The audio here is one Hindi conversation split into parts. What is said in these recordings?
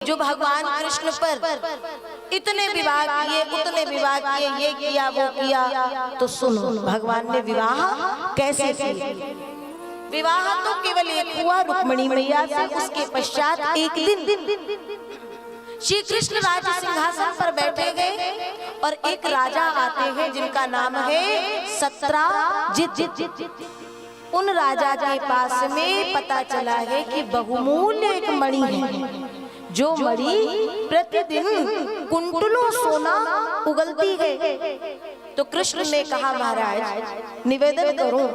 जो भगवान कृष्ण पर इतने विवाह किए, उतने विवाह किए, ये किया वो किया। तो सुनो भगवान ने विवाह कैसे किए। विवाह तो केवल एक हुआ रुक्मिणी मैया से। उसके पश्चात एक दिन श्री कृष्ण राज सिंहासन पर बैठे गए और एक राजा आते हैं जिनका नाम है सत्राजित। उन राजा के पास में पता चला है कि बहुमूल्य एक मणि है, जो मणि प्रतिदिन कुंटलों सोना उगलती है। तो कृष्ण ने कहा महाराज निवेदन करूं,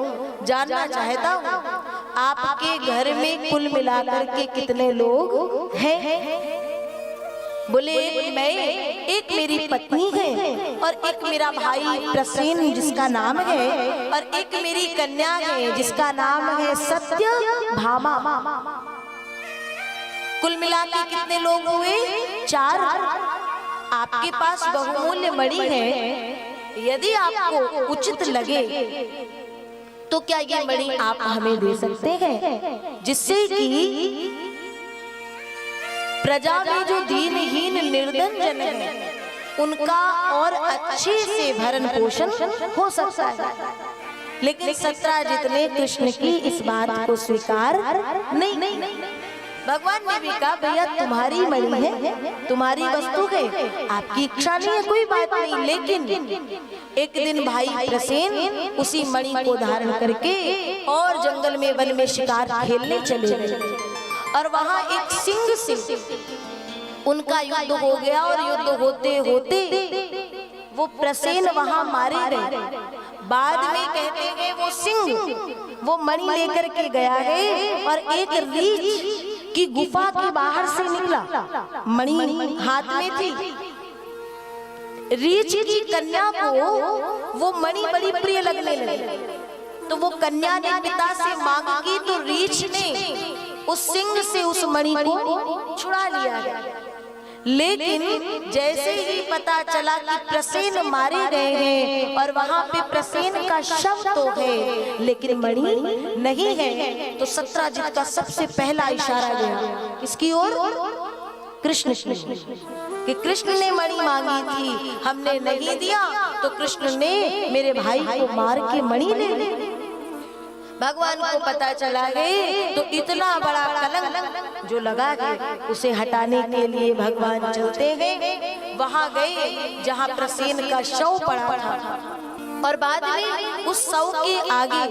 जानना चाहता हूं आपके घर में कुल मिलाकर के कितने लोग हैं। बोले एक मैं, एक मेरी पत्नी है और एक मेरा भाई प्रसेन जिसका नाम है, और एक मेरी कन्या है जिसका नाम है सत्यभामा। कुल मिलाकर कितने लोग हुए? 4। आपके पास बहुमूल्य मणि है, यदि आपको उचित लगे तो क्या ये मणि आप हमें दे सकते हैं, जिससे कि प्रजा में जो दीनहीन निर्धन जन है उनका और अच्छे से भरण पोषण हो सकता है। लेकिन सत्राजित ने कृष्ण की इस बात को स्वीकार नहीं। भगवान ने भी कहा भैया तुम्हारी मणि है, तुम्हारी वस्तु है, आपकी इच्छा नहीं है कोई बात नहीं। लेकिन एक दिन भाई प्रसेन उसी मणि को धारण करके और जंगल में वन में शिकार खेलने चले गए और वहां एक सिंह से उनका युद्ध हो गया और युद्ध होते होते वो प्रसेन वहां मारे गए। बाद में कहते हैं वो सिंह वो मणि लेकर के गया है और एक रीछ की गुफा के बाहर से निकला, मणि हाथ में थी। रीछ की कन्या को वो मणि बड़ी प्रिय लगने लगी, तो वो कन्या ने पिता से मांग की, तो रीछ ने उस सिंह से उस मणि को छुड़ा लिया। लेकिन जैसे ही पता चला कि प्रसेन मारे गए हैं और वहां पे प्रसेन का शव तो है लेकिन मणि नहीं है, तो सत्राजित का सबसे पहला इशारा गया किसकी ओर? कृष्ण कि कृष्ण ने मणि मांगी थी, हमने नहीं दिया, तो कृष्ण ने मेरे भाई को मार के मणि ले ली। भगवान को पता चला है, तो इतना बड़ा कलंक जो लगा है उसे हटाने के लिए भगवान चलते हैं। वहां गए जहां प्रसेन का शव पड़ा था और बाद में उस शव के आगे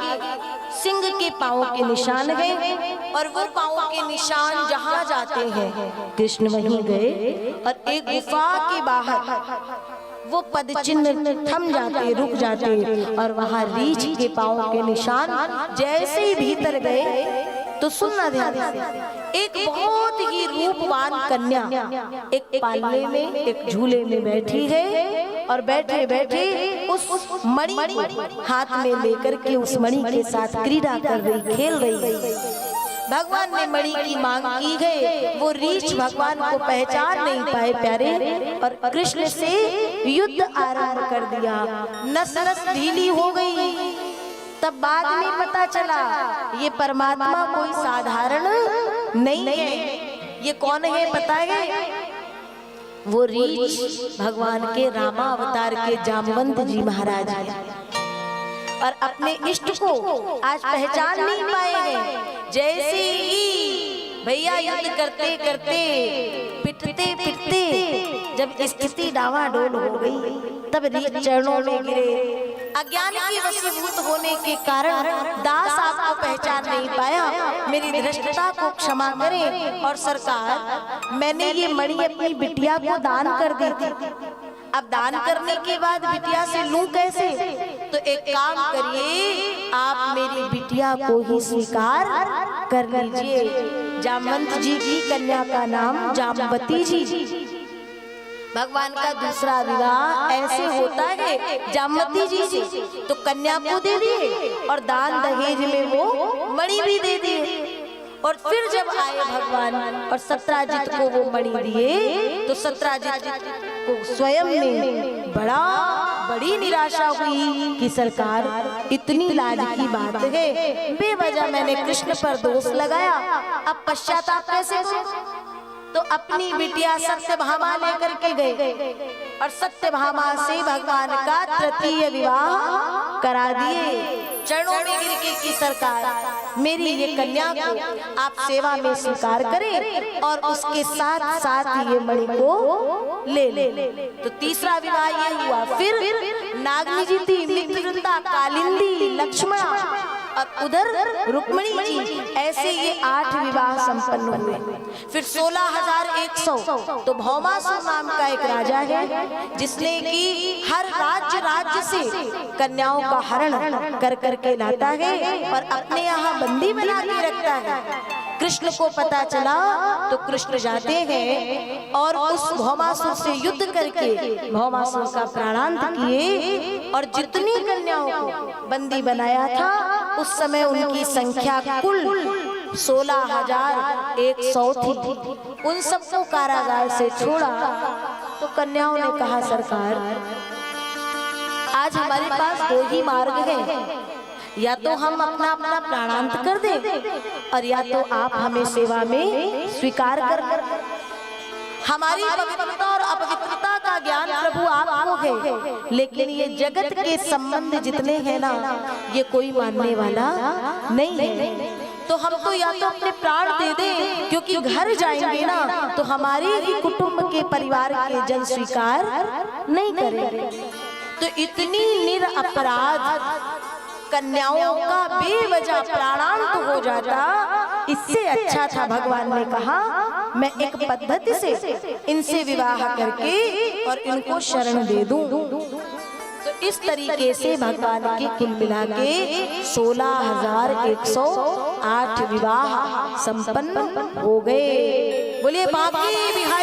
सिंह के पांव के निशान है और वो पांव के निशान जहां जाते हैं कृष्ण वहीं गए और एक गुफा के बाहर वो पद चिन्ह थम जाते, रुक जाते और वहां रीछ के पांव के निशान जैसे ही भीतर गए तो सुनना ध्यान से, एक बहुत ही रूपवान कन्या एक पालने में एक झूले में बैठी है और बैठे बैठे उस मणि हाथ में लेकर के उस मणि के साथ क्रीड़ा कर रही, खेल रही। भगवान ने मणि की मांग की है, वो रीछ भगवान को पहचान नहीं पाए प्यारे और कृष्ण से युद्ध आरंभ कर दिया। नस नस ढीली हो गई। तब बाद में पता चला ये परमात्मा कोई साधारण नहीं है। ये कौन है पता है? वो रीछ भगवान के रामा अवतार के जामवंत जी महाराज हैं और अपने इष्ट को आज पहचान नहीं पाए हैं। जैसे ही भैया युद्ध करते करते पिटते पिटते जब स्थिति डावाडोल हो गई तब रीछ चरणों में गिरे। अज्ञान के वशीभूत होने के कारण दास आपको पहचान नहीं पाया, मेरी धृष्टता को क्षमा करें। और सरकार मैंने ये मणि अपनी बिटिया को दान कर दी थी, अब दान करने के बाद बिटिया से लूं कैसे? तो एक काम करिए, आप मेरी बिटिया को ही स्वीकार कर लीजिए। जामवंत जी की कन्या का नाम जामवती जी। भगवान का दूसरा विवाह ऐसे होता है जामवती जी से, तो कन्या को दे दिए और दान दहेज में वो मणि भी दे दिए। और फिर जब आए भगवान और सत्राजित को वो मणि दिए तो सत्राजित को स्वयं में बड़ी निराशा हुई कि सरकार इतनी लाज की बात है, बेवजह मैंने कृष्ण पर दोष लगाया, अब पश्चाताप कैसे हो? तो अपनी बिटिया सत्यभामा लेकर के गए और सत्यभामा से भगवान का तृतीय विवाह करा दिए। चरणों में गिर के की सरकार मेरी ये कन्या को आप सेवा में स्वीकार करें और उसके साथ साथ ये मणि को ले ले। तो तीसरा विवाह ये हुआ। फिर नागनी जी थी, मित्रवृंदा, कालिंदी, लक्ष्मणा और उधर रुक्मिणी जी, ऐसे ये 8 विवाह संपन्न हुए। फिर 16,100 तो भौमासुर नाम का एक राजा है जिसने कि हर राज्य से कन्याओं का हरण कर करके लाता है और अपने यहाँ बंदी बना के रखता है। कृष्ण को पता चला तो कृष्ण जाते हैं और उस भौमासुर से युद्ध करके भौमासुर का प्राणांत किए और जितनी कन्याओं को बंदी बनाया था उस समय उनकी संख्या कुल 16,100 थी। उन सबको कारागार से छोड़ा तो कन्याओं ने कहा सरकार आज हमारे पास 2 ही मार्ग है, या तो हम अपना अपना प्राणांत कर दें और या तो आप हमें सेवा में स्वीकार कर। हमारी पवित्रता और अपवित्रता का ज्ञान प्रभु आपको है, लेकिन ये जगत के संबंध जितने हैं ना ये कोई मानने वाला नहीं है। तो हम तो या तो अपने प्राण दे दें क्योंकि घर जाएंगे ना तो हमारे ही कुटुंब के परिवार के जन स्वीकार नहीं करेंगे। तो इतनी निरपराध कन्याओं का बेवजह प्राणांत हो जाता, इससे अच्छा था भगवान ने कहा मैं एक पद्धति से इनसे विवाह करके और इनको शरण दे दूं। तो इस तरीके से भगवान के कुल मिला के 16,108 विवाह संपन्न हो गए। बोलिए बांके बिहारी